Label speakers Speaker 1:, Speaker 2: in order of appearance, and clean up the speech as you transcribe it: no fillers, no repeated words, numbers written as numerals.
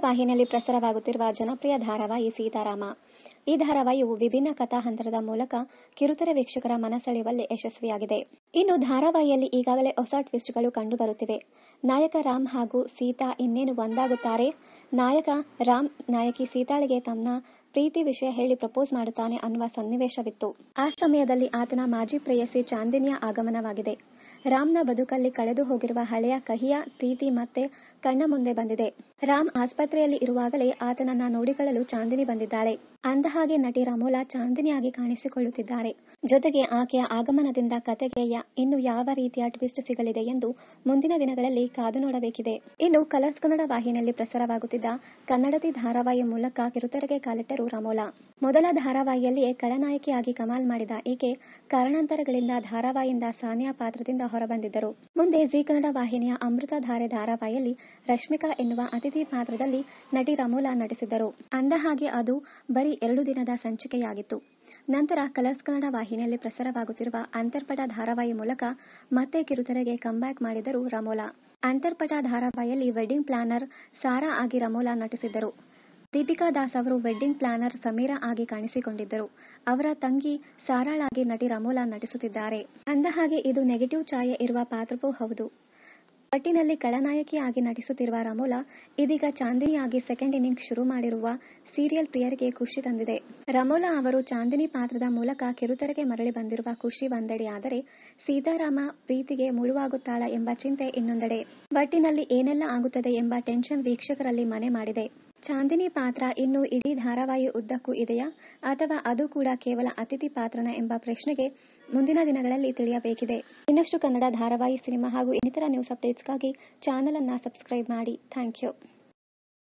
Speaker 1: ವಾಹಿನಿಯಲ್ಲಿ ಪ್ರಸಾರವಾಗುತ್ತಿರುವ ಜನಪ್ರಿಯ ಧಾರಾವಾಹಿ ಸೀತಾರಾಮ. ಈ ಧಾರಾವಾಹಿಯು ವಿಭಿನ್ನ ಕಥಾಹಂತರದ ಮೂಲಕ ಕಿರುತೆರೆ ವೀಕ್ಷಕರ ಮನಸೆಳೆಯುವಲ್ಲಿ ಯಶಸ್ವಿಯಾಗಿದೆ. ಇನ್ನು ಧಾರಾವಾಹಿಯಲ್ಲಿ ಈಗಾಗಲೇ ಹೊಸ ಟ್ವಿಸ್ಟ್ಗಳು ಕಂಡುಬರುತ್ತಿವೆ. ನಾಯಕ ರಾಮ್ ಹಾಗೂ ಸೀತಾ ಇನ್ನೇನು ಒಂದಾಗುತ್ತಾರೆ? ನಾಯಕ ರಾಮ್ ನಾಯಕಿ ಸೀತಾಳಿಗೆ ತನ್ನ ಪ್ರೀತಿ ವಿಷಯ ಹೇಳಿ ಪ್ರಪೋಸ್ ಮಾಡುತ್ತಾನೆ ಅನ್ನುವ ಸನ್ನಿವೇಶವಿತ್ತು. ಆ ಸಮಯದಲ್ಲಿ ಆತನ ಮಾಜಿ ಪ್ರೇಯಸಿ ಚಾಂದಿನಿಯ ಆಗಮನವಾಗಿದೆ. ರಾಮ್ನ ಬದುಕಲ್ಲಿ ಕಳೆದು ಹೋಗಿರುವ ಹಳೆಯ ಕಹಿಯ ಪ್ರೀತಿ ಮತ್ತೆ ಕಣ್ಣ ಮುಂದೆ ಬಂದಿದೆ. ರಾಮ್ ಆಸ್ಪತ್ರೆಯಲ್ಲಿ ಇರುವಾಗಲೇ ಆತನನ್ನ ನೋಡಿಕೊಳ್ಳಲು ಚಾಂದಿನಿ ಬಂದಿದ್ದಾಳೆ. ಅಂದಹಾಗೆ ನಟಿ ರಮೋಲಾ ಚಾಂದಿನಿಯಾಗಿ ಕಾಣಿಸಿಕೊಳ್ಳುತ್ತಿದ್ದಾರೆ. ಜೊತೆಗೆ ಆಕೆಯ ಆಗಮನದಿಂದ ಕತೆಗೆ ಇನ್ನು ಯಾವ ರೀತಿಯ ಟ್ವಿಸ್ಟ್ ಸಿಗಲಿದೆ ಎಂದು ಮುಂದಿನ ದಿನಗಳಲ್ಲಿ ಕಾದು ನೋಡಬೇಕಿದೆ. ಇನ್ನು ಕಲರ್ಸ್ ಕನ್ನಡ ವಾಹಿನಿಯಲ್ಲಿ ಪ್ರಸಾರವಾಗುತ್ತಿದ್ದ ಕನ್ನಡತಿ ಧಾರಾವಾಹಿ ಮೂಲಕ ಕಿರುತೆರೆಗೆ ಕಾಲಿಟ್ಟರು ರಮೋಲಾ. ಮೊದಲ ಧಾರಾವಾಹಿಯಲ್ಲಿಯೇ ಖಳನಾಯಕಿಯಾಗಿ ಕಮಾಲ್ ಮಾಡಿದ ಈಕೆ ಕಾರಣಾಂತರಗಳಿಂದ ಧಾರಾವಾಹಿಯಿಂದ ಸಾನಿಯಾ ಪಾತ್ರದಿಂದ ಹೊರಬಂದಿದ್ದರು. ಮುಂದೆ ಜಿ ಕನ್ನಡ ವಾಹಿನಿಯ ಅಮೃತಧಾರೆ ಧಾರಾವಾಹಿಯಲ್ಲಿ ರಶ್ಮಿಕಾ ಎನ್ನುವ ಅತಿಥಿ ಪಾತ್ರದಲ್ಲಿ ನಟಿ ರಮೋಲಾ ನಟಿಸಿದ್ದರು. ಅಂದಹಾಗೆ ಅದು ಬರೀ 2 ದಿನದ ಸಂಚಿಕೆಯಾಗಿತ್ತು. ನಂತರ ಕಲರ್ಸ್ ಕನ್ನಡ ವಾಹಿನಿಯಲ್ಲಿ ಪ್ರಸಾರವಾಗುತ್ತಿರುವ ಅಂತರ್ಪಟ ಧಾರಾವಾಹಿ ಮೂಲಕ ಮತ್ತೆ ಕಿರುತೆರೆಗೆ ಕಮ್ಬ್ಯಾಕ್ ಮಾಡಿದರು ರಮೋಲಾ. ಅಂತರ್ಪಟ ಧಾರಾವಾಹಿಯಲ್ಲಿ ವೆಡ್ಡಿಂಗ್ ಪ್ಲಾನರ್ ಸಾರಾ ಆಗಿ ರಮೋಲಾ ನಟಿಸಿದ್ದರು. ದೀಪಿಕಾ ದಾಸ್ ಅವರು ವೆಡ್ಡಿಂಗ್ ಪ್ಲಾನರ್ ಸಮೀರಾ ಆಗಿ ಕಾಣಿಸಿಕೊಂಡಿದ್ದರು. ಅವರ ತಂಗಿ ಸಾರಾಳಾಗಿ ನಟಿ ರಮೋಲಾ ನಟಿಸುತ್ತಿದ್ದಾರೆ. ಅಂದಹಾಗೆ ಇದು ನೆಗೆಟಿವ್ ಛಾಯೆ ಇರುವ ಪಾತ್ರವೂ ಹೌದು. ಒಟ್ಟಿನಲ್ಲಿ ಖಳನಾಯಕಿಯಾಗಿ ನಟಿಸುತ್ತಿರುವ ರಮೋಲಾ ಇದೀಗ ಚಾಂದಿನಿಯಾಗಿ ಸೆಕೆಂಡ್ ಇನ್ನಿಂಗ್ಸ್ ಶುರು ಮಾಡಿರುವ ಸೀರಿಯಲ್ ಪ್ರಿಯರಿಗೆ ಖುಷಿ ತಂದಿದೆ. ರಮೋಲಾ ಅವರು ಚಾಂದಿನಿ ಪಾತ್ರದ ಮೂಲಕ ಕಿರುತೆರೆಗೆ ಮರಳಿ ಬಂದಿರುವ ಖುಷಿ ಒಂದೆಡೆಯಾದರೆ ಸೀತಾರಾಮ ಪ್ರೀತಿಗೆ ಮುಳುವಾಗುತ್ತಾಳಾ ಎಂಬ ಚಿಂತೆ ಇನ್ನೊಂದೆಡೆ. ಒಟ್ಟಿನಲ್ಲಿ ಏನೆಲ್ಲ ಆಗುತ್ತದೆ ಎಂಬ ಟೆನ್ಷನ್ ವೀಕ್ಷಕರಲ್ಲಿ ಮನೆ ಮಾಡಿದೆ. ಚಾಂದಿನಿ ಪಾತ್ರ ಇನ್ನು ಇಡೀ ಧಾರಾವಾಹಿ ಉದ್ದಕ್ಕೂ ಇದೆಯಾ ಅಥವಾ ಅದು ಕೂಡ ಕೇವಲ ಅತಿಥಿ ಪಾತ್ರನ ಎಂಬ ಪ್ರಶ್ನೆಗೆ ಮುಂದಿನ ದಿನಗಳಲ್ಲಿ ತಿಳಿಯಬೇಕಿದೆ. ಇನ್ನಷ್ಟು ಕನ್ನಡ ಧಾರಾವಾಹಿ, ಸಿನಿಮಾ ಹಾಗೂ ಇನ್ನಿತರ ನ್ಯೂಸ್ ಅಪ್ಡೇಟ್ಸ್ಗಾಗಿ ಚಾನೆಲ್ ಅನ್ನ ಸಬ್ಸ್ಕ್ರೈಬ್ ಮಾಡಿ. Thank you.